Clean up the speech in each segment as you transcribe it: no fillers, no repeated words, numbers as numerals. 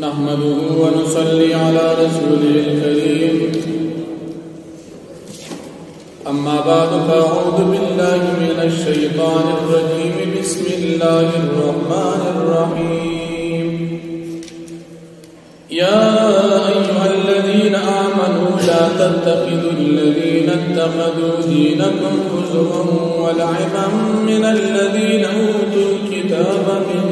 نحمده ونصلي على رسوله الكريم أما بعد فأعوذ بالله من الشيطان الرجيم بسم الله الرحمن الرحيم يا أيها الذين آمنوا لا تتخذوا الذين اتخذوا دينكم هزوا ولعبا من الذين أوتوا الكتاب من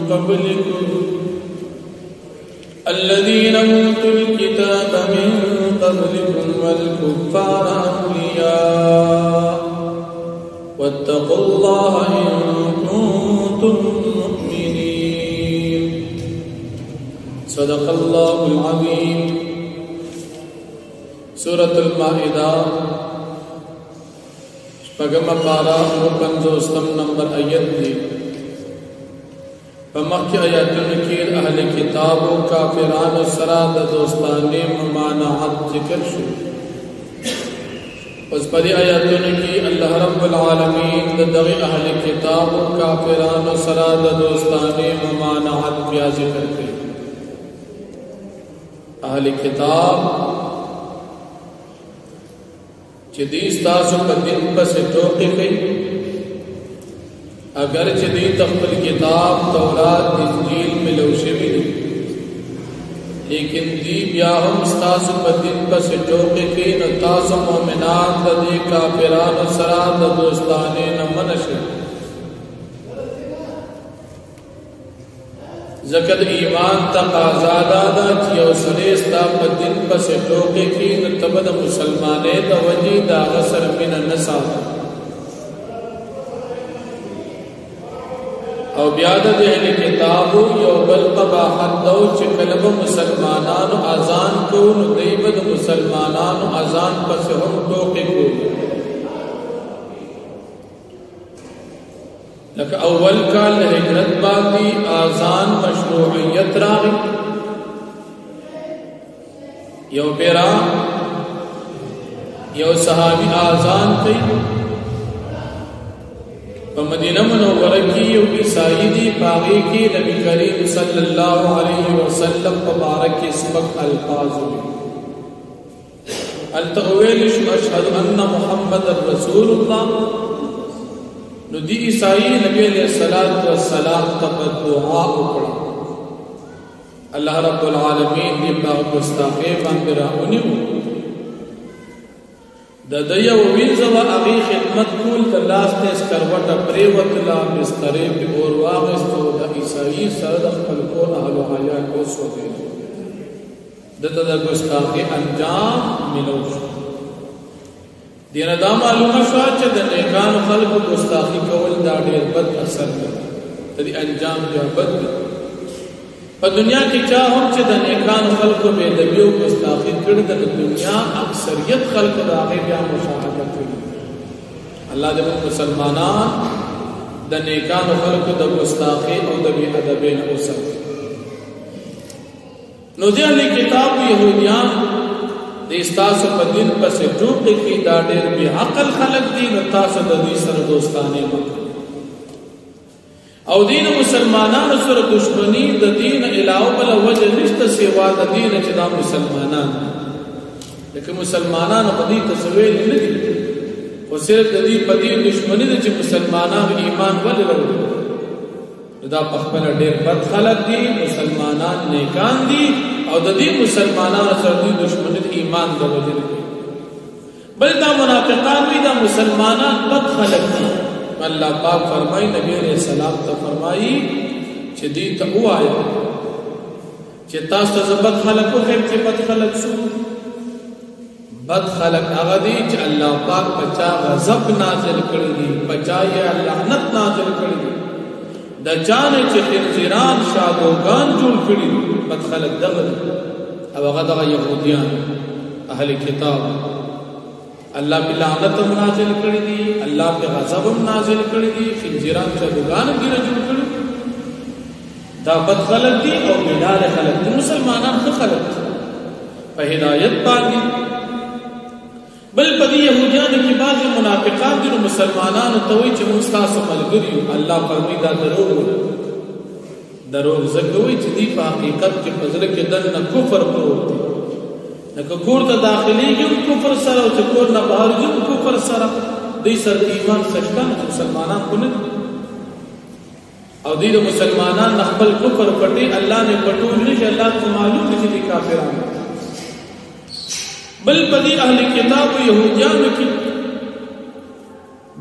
قبلكم والكفار أولياء واتقوا الله إن كنتم مؤمنين صدق الله العظيم. سورة المائدہ شپږم پارا 50 نمبر آیت دی. فمخی آیاتن کیر اہل کتاب و کافران و سراد دوستانی ممانعت ذکر شو. اس پدی آیاتن کی اللہ رب العالمین دغی اہل کتاب و کافران و سراد دوستانی ممانعت بیا ذکر کی. اہل کتاب چدیس تاسو پر دن پس ٹوکی گئی اگر چدی تخبر کتاب تورات انجیل میں لوشوی دی لیکن دی بیاہم ستاسو پر دن پس ٹوکی کی نتاسو مومنات دی کافران سراد دوستانے نمنشی زکد ایمان تقاضا دادا چیو سریستا پر دن پس ٹوکی کی نتبد مسلمانے دا وجی دا غسر من النساء او بیاد دہلی کتابو یو بل قباحت دو چکلب مسلمانانو آزان کو ندیبد مسلمانانو آزان پس ہم ٹوکی کو لکہ اول کال ہجرت باقی آزان مشروعیت راغی یو پیرا یو صحابی آزان کی مدینہ منورہ کی یو عیسائی دی باغی کی نبی کریم صلی اللہ علیہ وسلم مبارک کے سبق الفاظ ہوئے التغویلش اشہد ان محمد رسول اللہ نو دی عیسائی نبی علیہ السلام تب دعا اکڑا اللہ رب العالمین دی باغ گستاخی باندرا انیو دا دیا و وینزو اغی خدمت کول دا لاست اس کروٹا پریوت لا بسترے پی اور واغستو دا عیسائی سرد خلقون احلو حیاء کوس و دے دا گستاخی انجام ملوش دینا دا معلوم شوا چا دا نیکان خلق گستاخی کول دا دیر بد اثر دا دی انجام دیا بد دا پا دنیا کی چاہم چا دا نیکان خلق بے دبیو گستاخی کرد دا دنیا اکثریت خلق دا آغی بیا مشاہدہ کرد. اللہ دے مسلمانان دا نیکان خلق دا گستاخی او دا بی ادبین اسر نو دی علی کتاب یہودیان دی استاسو پا دن پس ٹوکی کی دا دیر بی عقل خلق دی نتاسو دا دی سر دوستانے مکر او دین مسلمانان سر دشمنی دا دین علاو بلا وجہ نشتا سوا دا دین چدا مسلمانان لیکن مسلمانان قدی تصویل ندی و صرف دا دی پدی دشمنی دا چی مسلمانان ایمان ولی رو دا پخبر دیر بد خلق دی مسلمانان نیکان دی او دا دی مسلمانان سر دی دشمنی دا ایمان دا وجہ دی بل دا منافقان بھی دا مسلمانان بد خلق دی اللہ پاک فرمائی نبی علیہ السلام تا فرمائی چھ دی تا او آیا چھ تاستا زبد خلق ہو خیر چھ بد خلق سو بد خلق اغدی چھ اللہ پاک پچا غضب نازل کردی پچا یا لعنت نازل کردی دا جانے چھ خنزیران شادوگان جول کردی بد خلق دغد او غدغ یہودیان اہل کتاب اللہ پہ لعنتم نازل کردی دی اللہ پہ غضبم نازل کردی دی خنزیران شادوگان دی رجل کردی دا بد خلق دی او بیدار خلق دی مسلمانان خود خلق دی پہ ہدایت باندی بل پدی یہودیان کی بعض منافقان دی مسلمانان توئی چھ مستاس ملگریو اللہ فرمی دا ضرور دروغ زکوي چې دی په حقیقت کې پزړه کې دنه کفر پروت دی لکه کور ته داخليږي کفر سره او چې کور نه بهر ځي کفر سره دوی سره ایمان سشتان مسلمانان کو نه او دوی د مسلمانان خپل کفر پټي الله نه پټول نشي الله ته معلوم دي چې کافرانو بل پدې اهل کتاب يهوديانو کې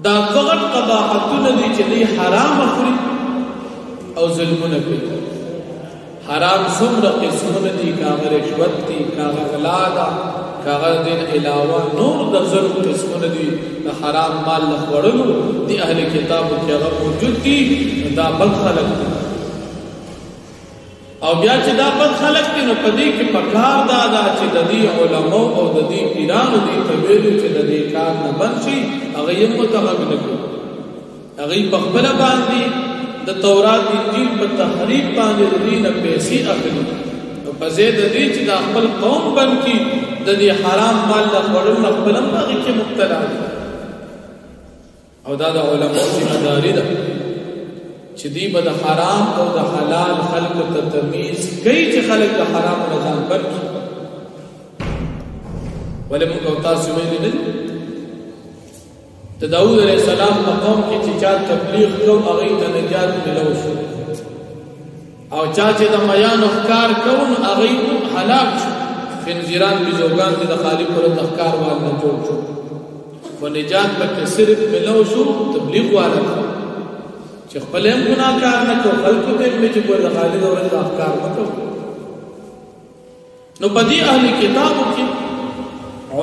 دا فقط قباحتونه دي چې دي حرام خوري او ظلمونه کوي حرام څومره قسمونه دي کاغه رشوت دي کاغه غلا ده کاغه دین علاوه نور د ظلم قسمونه دي د حرام مال لخوړلو دي اهل کتاب کې هغه موجود دي دا بد خلق دي او بیا چې دا بد خلق دي نو پدې کې پکار دا چې د دې علماء او د دې پیرانو دي په ویلو چې د دې کار نه بنشي هغه یې متفق نه کوي هغه په خپل باندې د تورات انجیل په تحریف باندې د دین پیسې اخلي او په زید دې چې د خپل قوم باندې د دې حرام مال د خورل خپل باندې کې مبتلا دي او دا د علماء ذمہ داری ده چې دی به د حرام او د حلال خلق ته تمیز کوي چې خلق د حرام نه ځان بچي ولې موږ تاسو ویل نه د داوود علیه السلام په قوم کې چې چا تبلیغ کوم هغه ته نجات ملو شو او چا چې د میان افکار کوم هغه هلاک شو خنزیران بزوګان د خالق پر افکار والنه جوړ شو و نجات پکې صرف ملو شو تبلیغ والا چې خپل هم ګناکار نه کو خلکو ته چې پر خالق او افکار وکړو نو بدی اهل کتابو کې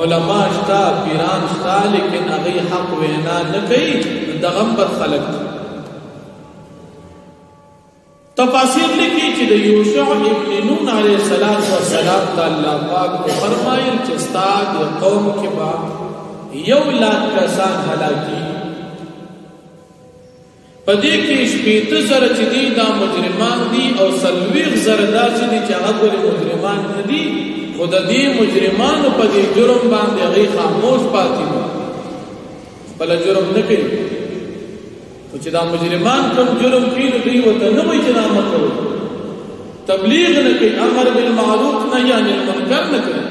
علماء شتا پیران شتا لیکن هغه حق وینا نه کوي دغه بد خلق تفاسیر لیکي چې د یوشع ابن نون علیه السلام د الله پاک فرمایل چې استاد قوم کې با 1,00,000 کسان هلاکی پدې کې شپېته زره چې دي دا مجرمان دي او 40 زره دا چې دي چې هغه مجرمان نه دي خود دې مجرمانو په دې جرم باندې هغه خاموش پاتې دي بل جرم نه کوي او چې دا مجرمان کوم جرم کوي نو دوی وته نه وایي چې نام کوي تبلیغ نه کوي امر بالمعروف نهي عن المنکر نه کوي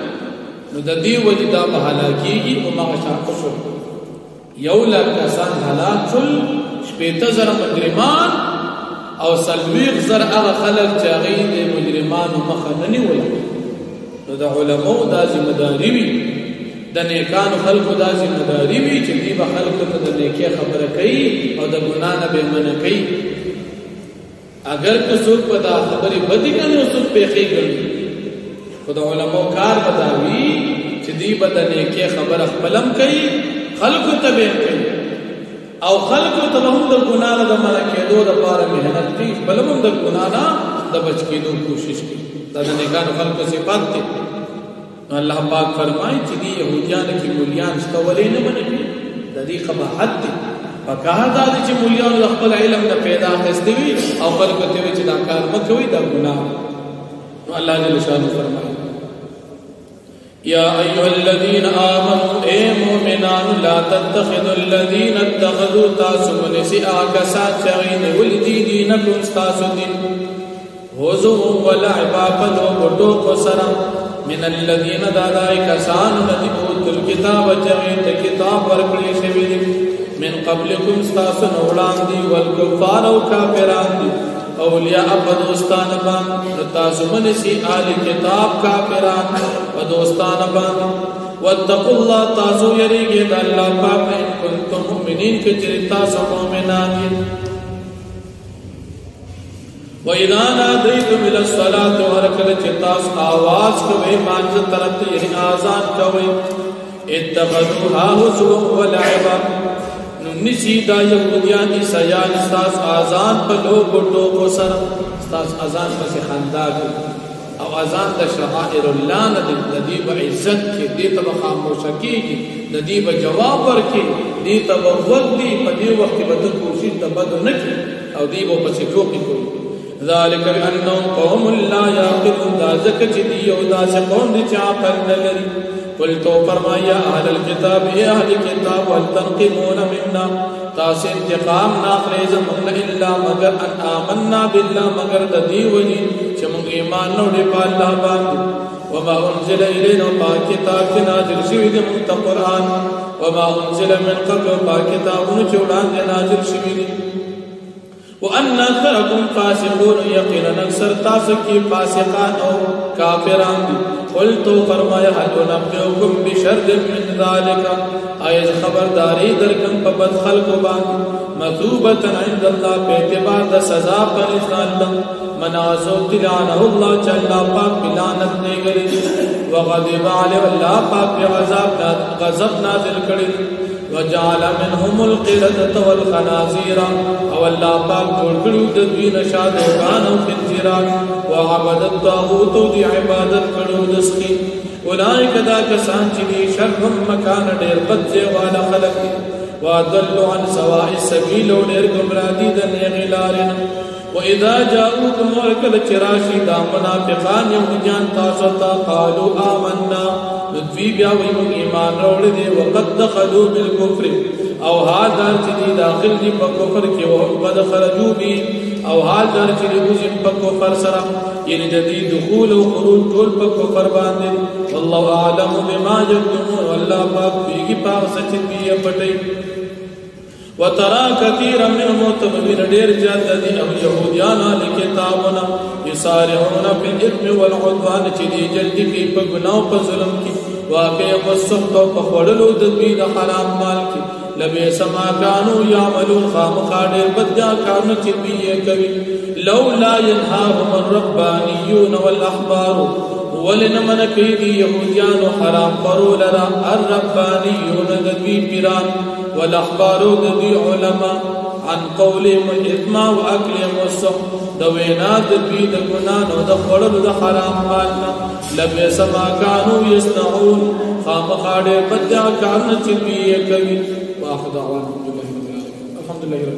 نو د دې وجه دا په هلاکیږي او ما شاکو شو 1,00,000 کسان هلاک شول 80 زره مجرمان او 40 زره هغه خلک چې هغه د مجرمانو مخه نه نیول نو د علماء دا ذمہ داری وي د نیکانو خلکو دا ذمہ داری وي چې دی به خلکو ته د نیکی خبره کوي او د ګناه نه به منع کوي اگر که څوک په دا خبره بدی کوي او څوک په خیر کوي خدای علماء کار بداوي چې دی به د نیکی خبره خپلم کوي خلکو ته به کوي او خلکو ته هم د ګناه نه د منع کېدو لپاره مهنت کوي بلهم د ګناه نه د بچ کېدو کوشش کوي دا د نیکانو خلکو صفات دي الله پاک فرمایي چې دی يهوديان کې مولیان ستولې نه مني د دې قباحت دي فکه دا چې مولیان خپل علم نه پیدا خستوي او خلکو ته چې دا کار مکوي دا ګناه نو الله جل شانه فرمایي يا ايها الذين امنوا اي مؤمنان لا تتخذوا الذين اتخذوا تاسمن سئاكسات شغين ولدي دينكم استاسدين هوزو ولعبا پدو بطو قسرا من الذين دادائی کسان ندبوت الكتاب جغیت کتاب ورکلی شوید من قبلكم استاسن اولان دی والکفار و کافران دی اولیاء بدوستان بان نتاسمن سی آل کتاب کافران بدوستان بان واتقوا الله تاسو یریگی دا اللہ پاک ان کنتم مؤمنین کجر تاسو مومنان وَإِذَا نَادَيْتُمْ إِلَى الصَّلَاةِ وَرَكَلَ چتاس آواز کوي مانځ طرف ته یې آزان کوي اتخذوها هزوا ولعبا نسی دا یهودیان عیسایان استاس آزان په لوګو ټوکو سره استاس آزان په خندا او آزان د شعائر الله نه د دې په عزت کې دې ته خاموش کیږي د دې په جواب ورکړي دې ته وغوږ دي په دې وخت کې به کوشش ته بد نه کوي او دې په څه ټوکی کوي ذلك بأنهم قوم لا يعقلون ذلك جدي وذاك قوم لجعفر نلري قلت فرمايا أهل الكتاب يا أهل الكتاب هل تنقمون منا تاسو انتقام ناخلی زمون الا مگر ان آمنا بالله مگر د دی وجی چې موږ ایمان نوړې په الله باندې وما انزل الینا پاک کتاب چې نازل شوی دی موږ ته قرآن وما انزل من قبل پاک کتابونو چې وړاندې نازل شوی دی وان اکثرکم فاسقون یقینا اکثر تاسو کې فاسقان او کافران دي قلتو فرمایا هل نبئکم بشر من ذلك ایز خبرداری درکم په بد خلقو باندې مثوبه عند الله په اعتبار د سزا پر الله منازو لعنه الله چلا پاک لعنت نه کړي وغضب علی الله پاک غضب نازل کړي وجعل منهم القردة والخنازير او الله پاک جوړ کړو د دوی نشادوغان او خنزیران وعبد الطاغوت دی عبادت کړو دسخي اولئک دا کسان چې دي شر مکان ډېر بد ځای والا خلق دي وضلوا عن سواء السبيل ډېر گمراه دي د نیغې لارې واذا جاءوكم ورکل چراشی دا منافقان یهودیان تاسو ته قالوا آمنا ندوی بیا وی موږ ایمان راوړی دی وقد دخلوا بالكفر او حال دار چې دی داخل دي په کفر کې او قد خرجوا به او حال دار چې دی په کفر سره یعنی د دې دخول او خروج ټول په کفر باندې والله اعلم بما یكتمون والله پاک بیگی پاک سچ دی پټي وترى كثيرا منهم متبين ډېر زیات دي او يهوديان له کتابونه يسارعون في الاثم والعدوان چې دي جلدي کې په ګناه په ظلم کې واقع وسخت او په خړلو د دوی د حرام مال کې لبئ سما كانوا يعملون خامخا ډېر بدیا کارونه چې دوی کوي لولا ينهاهم الربانيون والاحبار ولنمن كيدي يهوديان حرام برولرا الربانيون ذوي پیران والاحبار ذوي علماء عن قولهم الاثم واكلهم السحت دوینا ذوي د ګناه او د خړلو د حرام مالنا لبئس ما كانوا يصنعون خامخاډه بدیا کارونه چې دوی کوي واخذ دعوانا الحمد لله